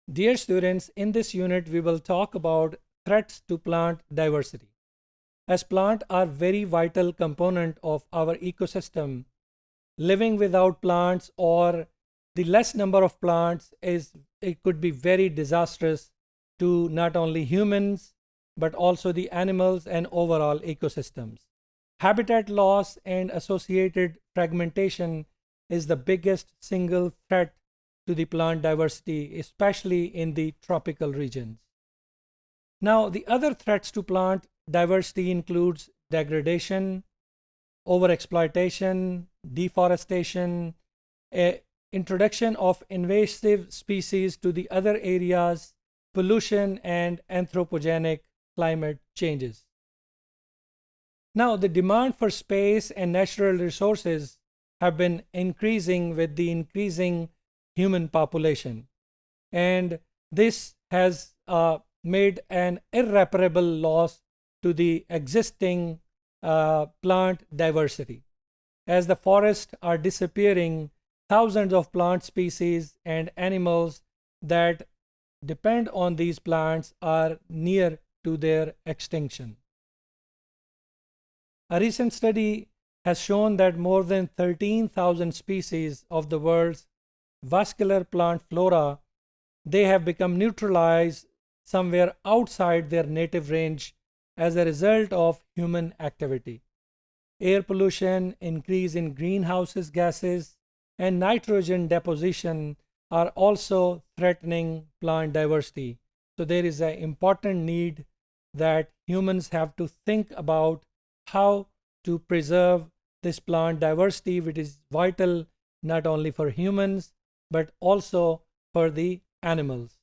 Dear students, in this unit we will talk about threats to plant diversity. As plants are very vital component of our ecosystem, living without plants or the less number of plants it could be very disastrous to not only humans but also the animals and overall ecosystems. Habitat loss and associated fragmentation is the biggest single threat to the plant diversity, especially in the tropical regions. Now, the other threats to plant diversity includes degradation, overexploitation, deforestation, introduction of invasive species to the other areas, pollution, and anthropogenic climate changes. Now, the demand for space and natural resources have been increasing with the increasing human population, and this has made an irreparable loss to the existing plant diversity. As the forests are disappearing, thousands of plant species and animals that depend on these plants are near to their extinction. A recent study has shown that more than 13,000 species of the world's vascular plant flora, they have become neutralized somewhere outside their native range as a result of human activity. Air pollution, increase in greenhouse gases, and nitrogen deposition are also threatening plant diversity. So there is an important need that humans have to think about how to preserve this plant diversity, which is vital not only for humans but also for the animals.